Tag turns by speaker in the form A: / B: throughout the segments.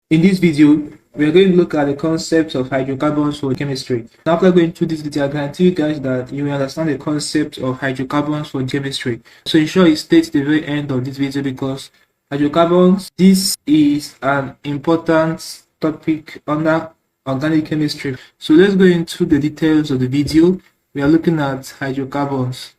A: In this video, we are going to look at the concepts of hydrocarbons for chemistry. Now, after going through this video, I guarantee you guys that you will understand the concept of hydrocarbons for chemistry. So ensure you stay to the very end of this video because hydrocarbons, this is an important topic under organic chemistry. So let's go into the details of the video. We are looking at hydrocarbons.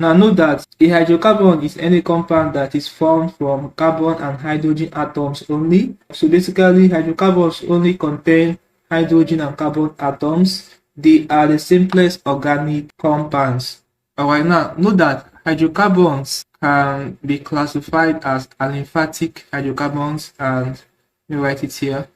A: Now note that a hydrocarbon is any compound that is formed from carbon and hydrogen atoms only. So basically hydrocarbons only contain hydrogen and carbon atoms. They are the simplest organic compounds. Alright, now note that hydrocarbons can be classified as aliphatic hydrocarbons, and let me write it here,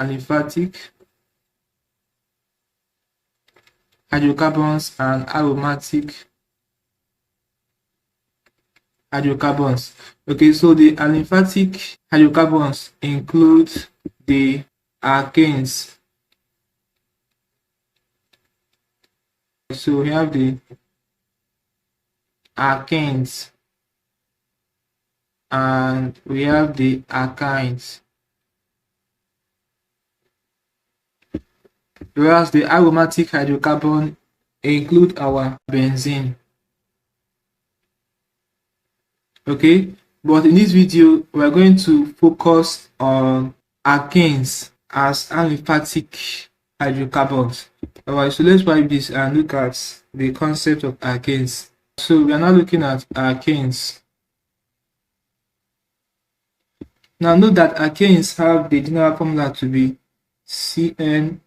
A: aliphatic hydrocarbons and aromatic hydrocarbons. Okay, so the aliphatic hydrocarbons include the alkanes. So we have the alkanes and we have the alkynes. Whereas the aromatic hydrocarbon include our benzene. Okay, but in this video we're going to focus on alkanes as aliphatic hydrocarbons. Alright, so let's wipe this and look at the concept of alkanes. So we are now looking at alkanes. Now note that alkanes have the general formula to be CnH2n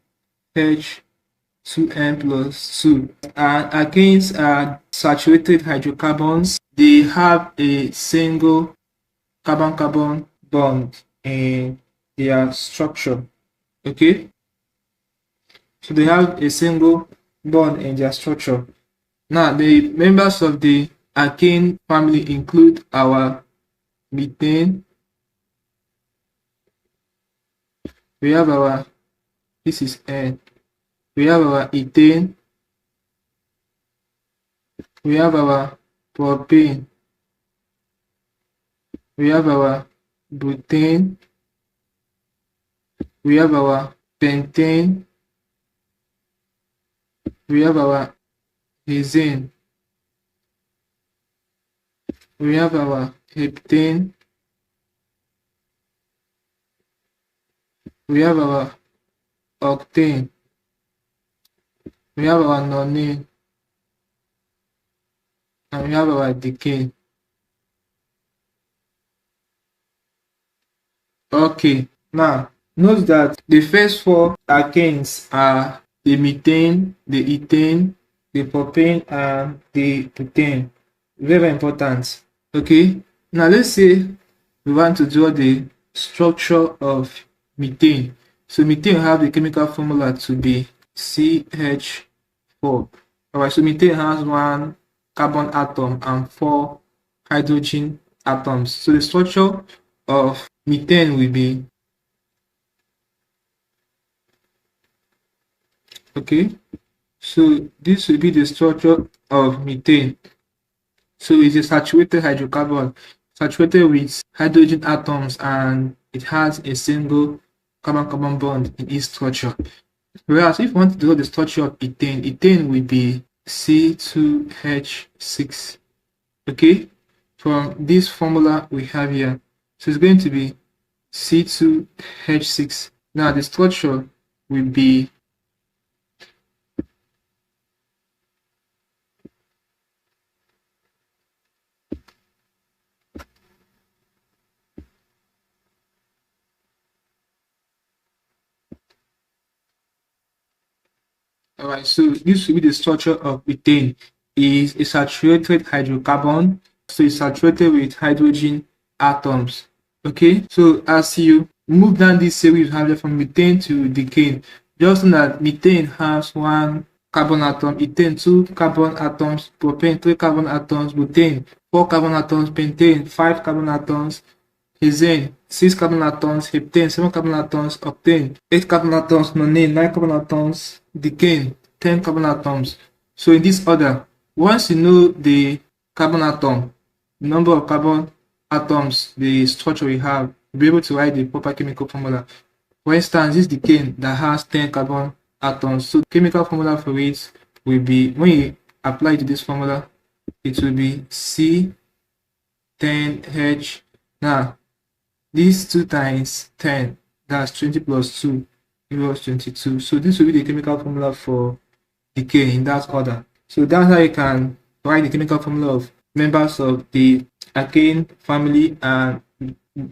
A: plus 2, and alkanes are saturated hydrocarbons. They have a single carbon-carbon bond in their structure. Okay, so they have a single bond in their structure. Now the members of the alkane family include our methane, we have our, this is N, we have our ethane, we have our propane, we have our butane, we have our pentane, we have our hexane, we have our heptane, we have our octane, we have our nonane, and we have our decane. Okay, now note that the first four alkanes are the methane, the ethane, the propane, and the butane. Very important. Okay, now let's say we want to draw the structure of methane. So methane have the chemical formula to be CH4. Alright, so methane has one carbon atom and 4 hydrogen atoms. So the structure of methane will be, okay, so this will be the structure of methane. So it's a saturated hydrocarbon, saturated with hydrogen atoms, and it has a single carbon-carbon bond in its structure. Whereas if you want to draw the structure of ethane, ethane will be C2H6. Okay, from this formula we have here, so it's going to be C2H6. Now the structure will be alright, so this will be the structure of ethane. Is a saturated hydrocarbon, so it's saturated with hydrogen atoms. Okay, so as you move down this series, you have it from methane to decane. Just know that methane has 1 carbon atom, ethane 2 carbon atoms, propane 3 carbon atoms, butane 4 carbon atoms, pentane 5 carbon atoms, hexane 6 carbon atoms, heptane 7 carbon atoms, octane 8 carbon atoms, nonane 9 carbon atoms, decane 10 carbon atoms. So in this order, once you know the carbon atom, the number of carbon atoms, the structure we have, we'll be able to write the proper chemical formula. For instance, this decane that has 10 carbon atoms, so the chemical formula for it will be, when you apply to this formula, it will be C10H. Now, this 2 times 10, that's 20 plus 2 equals 22. So this will be the chemical formula for decane in that order. So that's how you can write the chemical formula of members of the alkane family and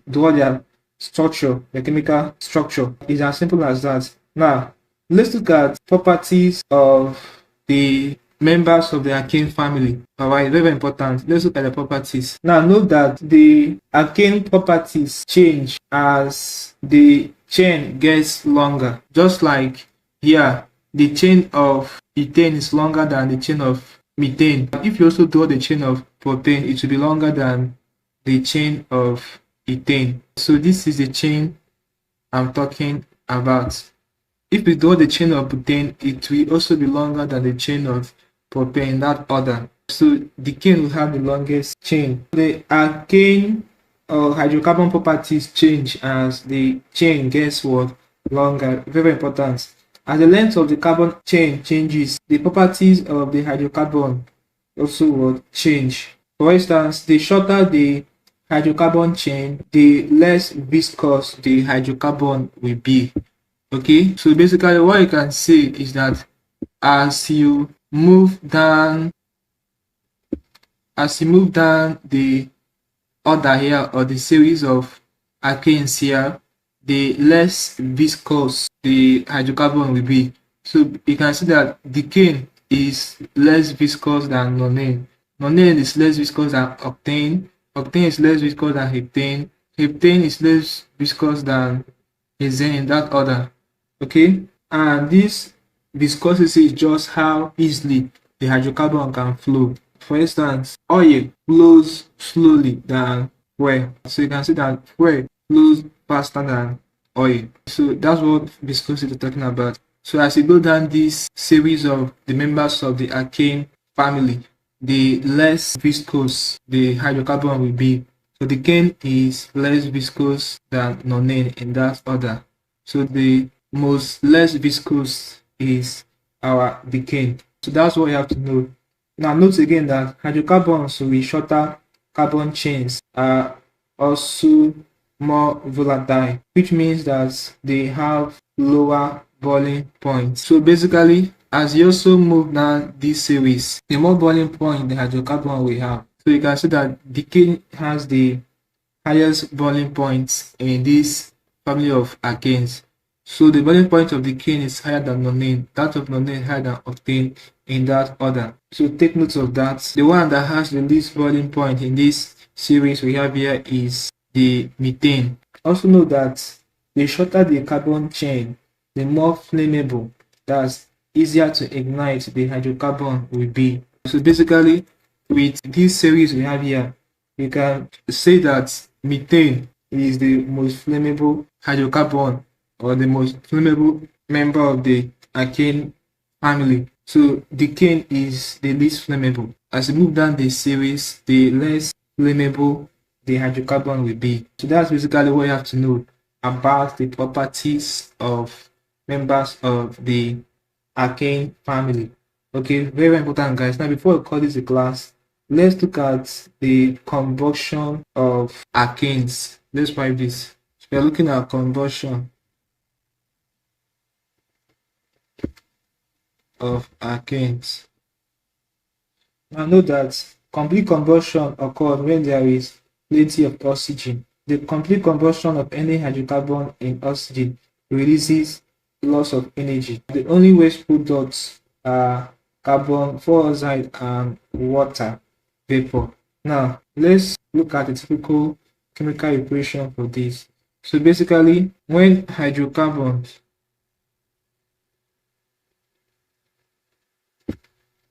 A: draw their structure, the chemical structure. It's as simple as that. Now, let's look at properties of the members of the alkane family. All right, very important. Let's look at the properties. Now, note that the alkane properties change as the chain gets longer. Just like here, the chain of ethane is longer than the chain of methane. If you also draw the chain of propane, it will be longer than the chain of ethane. So this is the chain I'm talking about. If we draw the chain of butane, it will also be longer than the chain of propane in that order. So decane will have the longest chain. The alkane or hydrocarbon properties change as the chain gets what? Longer. Very important. As the length of the carbon chain changes, the properties of the hydrocarbon also will change. For instance, the shorter the hydrocarbon chain, the less viscous the hydrocarbon will be. Okay, so basically what you can say is that as you move down the order here, or the series of alkanes here, the less viscous the hydrocarbon will be. So you can see that decane is less viscous than nonane. Nonane is less viscous than octane. Octane is less viscous than heptane. Heptane is less viscous than hexane, in that order. Okay, and this viscosity is just how easily the hydrocarbon can flow. For instance, oil flows slowly than fuel. So you can see that fuel flows faster than oil. So that's what viscosity is talking about. So as you go down this series of the members of the alkane family, the less viscous the hydrocarbon will be. So decane is less viscous than nonane in that order. So the most less viscous is our decane. So that's what you have to know. Now note again that hydrocarbons with shorter carbon chains are also more volatile, which means that they have lower boiling point. So basically, as you also move down this series, the more boiling point the hydrocarbon we have. So you can see that decane has the highest boiling points in this family of alkanes. So the boiling point of decane is higher than nonane, that of nonane higher than octane, in that order. So take note of that. The one that has the least boiling point in this series we have here is the methane. Also note that the shorter the carbon chain, the more flammable, that's easier to ignite the hydrocarbon will be. So basically, with this series we have here, you can say that methane is the most flammable hydrocarbon, or the most flammable member of the alkane family. So decane is the least flammable. As you move down the series, the less flammable the hydrocarbon will be. So that's basically what you have to know about the properties of members of the alkane family. Okay, very important, guys. Now before we call this a class, let's look at the combustion of alkanes. Let's write this. So we are looking at combustion of alkanes. Now note that complete combustion occurs when there is plenty of oxygen. The complete combustion of any hydrocarbon in oxygen releases loss of energy. The only waste products are carbon dioxide and water vapor. Now let's look at the typical chemical equation for this. So basically, when hydrocarbons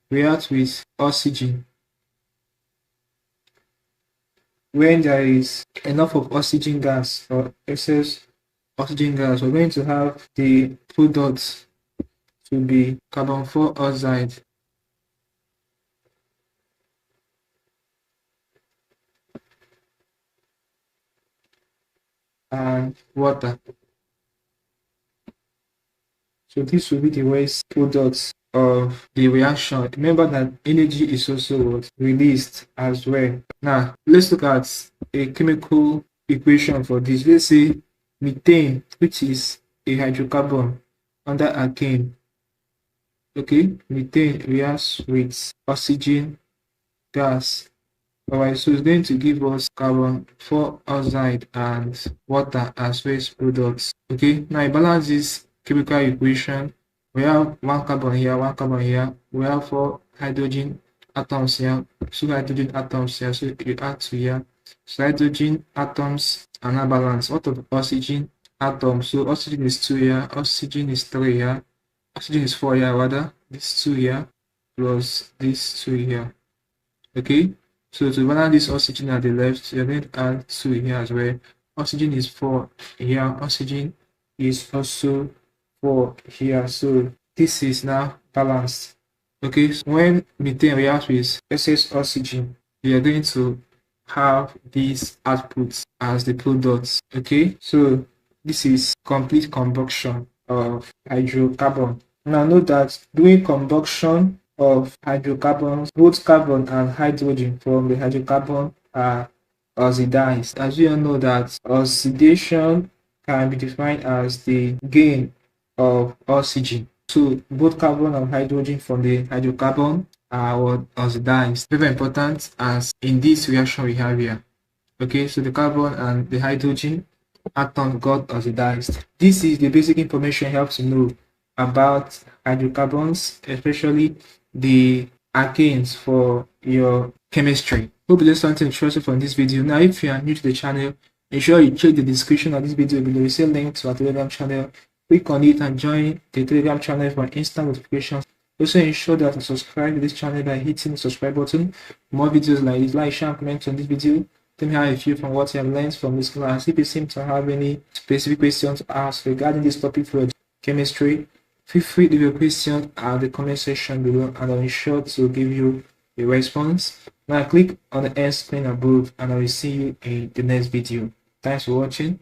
A: react with oxygen, when there is enough of oxygen gas or excess oxygen gas, we're going to have the products to be carbon dioxide and water. So this will be the waste products of the reaction. Remember that energy is also released as well. Now let's look at a chemical equation for this. Let's say methane, which is a hydrocarbon under alkane. Okay, methane reacts with oxygen gas. Alright, so it's going to give us carbon dioxide and water as waste products. Okay, now I balance this chemical equation. We have one carbon here, one carbon here. We have 4 hydrogen atoms here, 2 hydrogen atoms here. So you add 2 here. So hydrogen atoms are not balanced. What of oxygen atoms? So oxygen is 2 here, oxygen is 3 here, oxygen is 4 here rather. This 2 here plus this 2 here. Okay. So to balance this oxygen at the left, you're going to add 2 here as well. Oxygen is 4 here. Oxygen is also 4 here. So this is now balanced. Okay, so when methane reacts with excess oxygen, we are going to have these outputs as the products. Okay, so this is complete combustion of hydrocarbon. Now note that during combustion of hydrocarbons, both carbon and hydrogen from the hydrocarbon are oxidized. As we all know that oxidation can be defined as the gain of oxygen. So both carbon and hydrogen from the hydrocarbon are oxidized. Very important as in this reaction we have here. Okay, so the carbon and the hydrogen atom got oxidized. This is the basic information you have to know about hydrocarbons, especially the alkanes for your chemistry. Hope you learned something interesting from this video. Now, if you are new to the channel, ensure you check the description of this video below. You see a link to our Telegram channel. Click on it and join the Telegram channel for instant notifications. Also, ensure that you subscribe to this channel by hitting the subscribe button. For more videos like this, like, share, and comment on this video. Tell me how you feel from what you have learned from this class. If you seem to have any specific questions to ask regarding this topic for chemistry, feel free to leave your question at the comment section below and I'll be sure to give you a response. Now click on the end screen above and I will see you in the next video. Thanks for watching.